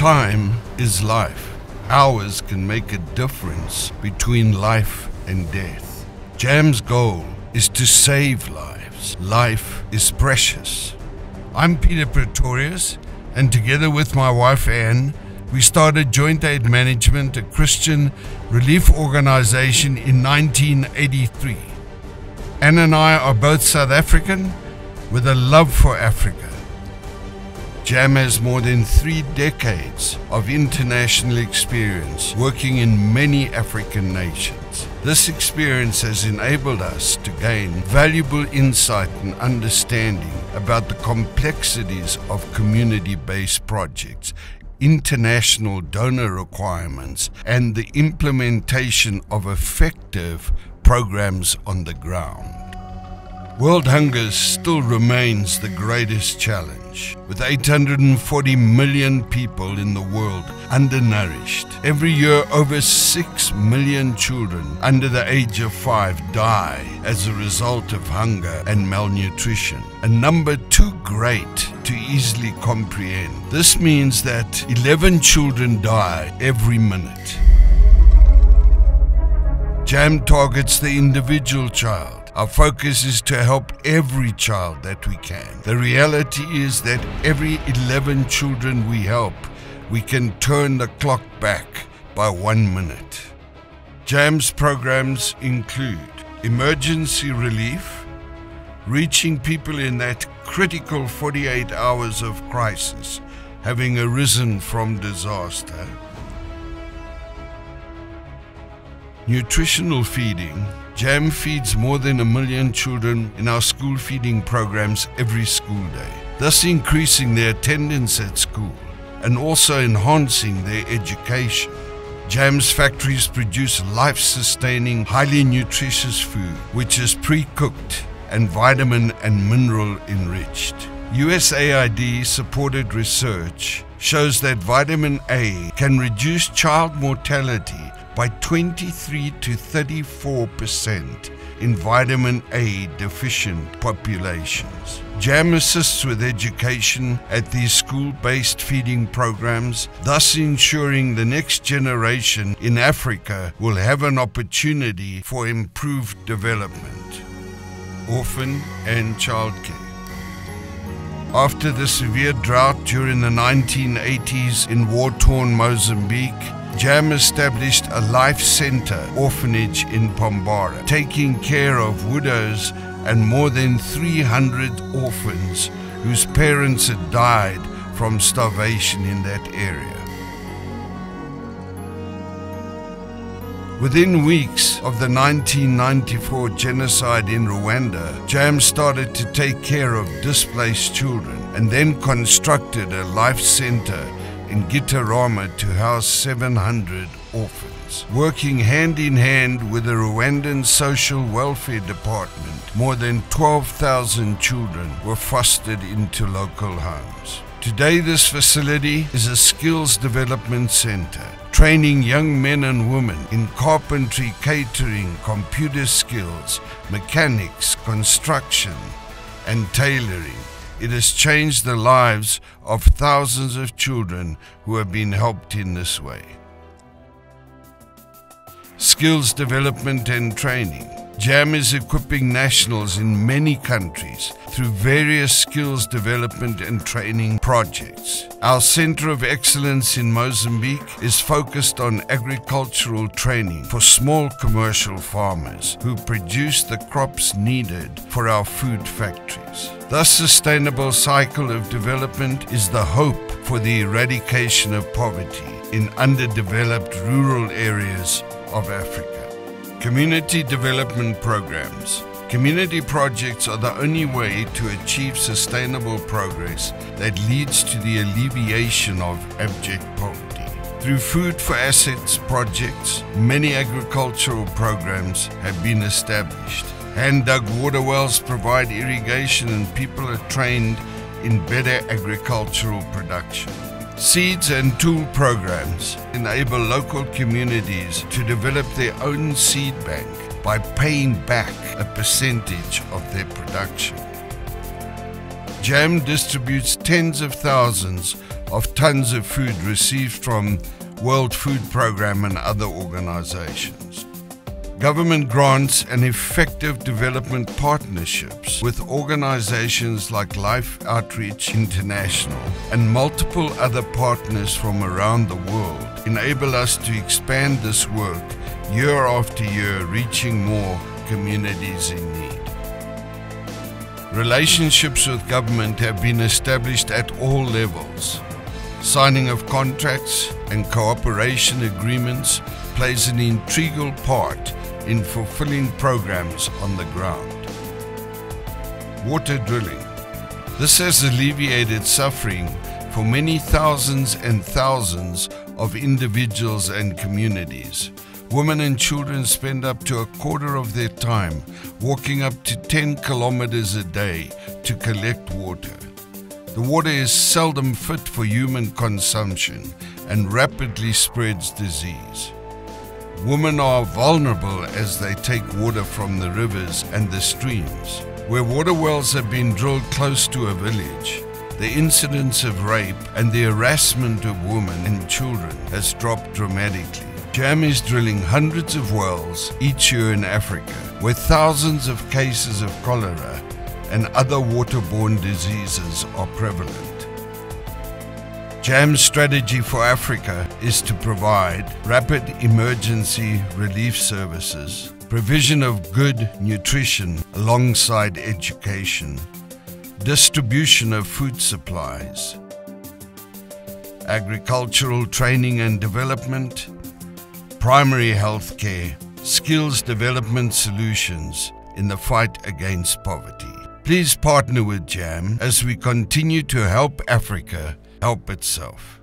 Time is life. Hours can make a difference between life and death. JAM's goal is to save lives. Life is precious. I'm Peter Pretorius, and together with my wife Anne, we started Joint Aid Management, a Christian relief organization, in 1983. Anne and I are both South African with a love for Africa. JAM has more than 3 decades of international experience working in many African nations. This experience has enabled us to gain valuable insight and understanding about the complexities of community-based projects, international donor requirements, and the implementation of effective programs on the ground. World hunger still remains the greatest challenge, with 840 million people in the world undernourished. Every year, over 6 million children under the age of 5 die as a result of hunger and malnutrition, a number too great to easily comprehend. This means that 11 children die every minute. JAM targets the individual child. Our focus is to help every child that we can. The reality is that every 11 children we help, we can turn the clock back by 1 minute. JAM's programs include emergency relief, reaching people in that critical 48 hours of crisis having arisen from disaster, nutritional feeding. JAM feeds more than 1 million children in our school feeding programs every school day, thus increasing their attendance at school and also enhancing their education. JAM's factories produce life-sustaining, highly nutritious food, which is pre-cooked and vitamin and mineral enriched. USAID-supported research shows that vitamin A can reduce child mortality by 23 to 34% in vitamin A deficient populations. JAM assists with education at these school-based feeding programs, thus ensuring the next generation in Africa will have an opportunity for improved development. Orphan and childcare. After the severe drought during the 1980s in war-torn Mozambique, JAM established a life center orphanage in Pombara, taking care of widows and more than 300 orphans whose parents had died from starvation in that area. Within weeks of the 1994 genocide in Rwanda, JAM started to take care of displaced children and then constructed a life center in Gitarama to house 700 orphans. Working hand in hand with the Rwandan Social Welfare Department, more than 12,000 children were fostered into local homes. Today, this facility is a skills development center, training young men and women in carpentry, catering, computer skills, mechanics, construction, and tailoring. It has changed the lives of thousands of children who have been helped in this way. Skills development and training. JAM is equipping nationals in many countries through various skills development and training projects. Our Center of Excellence in Mozambique is focused on agricultural training for small commercial farmers who produce the crops needed for our food factories. This sustainable cycle of development is the hope for the eradication of poverty in underdeveloped rural areas of Africa. Community development programs. Community projects are the only way to achieve sustainable progress that leads to the alleviation of abject poverty. Through Food for Assets projects, many agricultural programs have been established. Hand-dug water wells provide irrigation and people are trained in better agricultural production. Seeds and tool programs enable local communities to develop their own seed bank by paying back a percentage of their production. JAM distributes tens of thousands of tons of food received from World Food Programme and other organizations. Government grants and effective development partnerships with organizations like Life Outreach International and multiple other partners from around the world enable us to expand this work year after year, reaching more communities in need. Relationships with government have been established at all levels. Signing of contracts and cooperation agreements plays an integral part in fulfilling programs on the ground. Water drilling. This has alleviated suffering for many thousands and thousands of individuals and communities. Women and children spend up to a quarter of their time walking up to 10 kilometers a day to collect water. The water is seldom fit for human consumption and rapidly spreads disease. Women are vulnerable as they take water from the rivers and the streams. Where water wells have been drilled close to a village, the incidence of rape and the harassment of women and children has dropped dramatically. JAM is drilling hundreds of wells each year in Africa, where thousands of cases of cholera and other waterborne diseases are prevalent. JAM's strategy for Africa is to provide rapid emergency relief services, provision of good nutrition alongside education, distribution of food supplies, agricultural training and development, primary health care, skills development solutions in the fight against poverty. Please partner with JAM as we continue to help Africa help itself.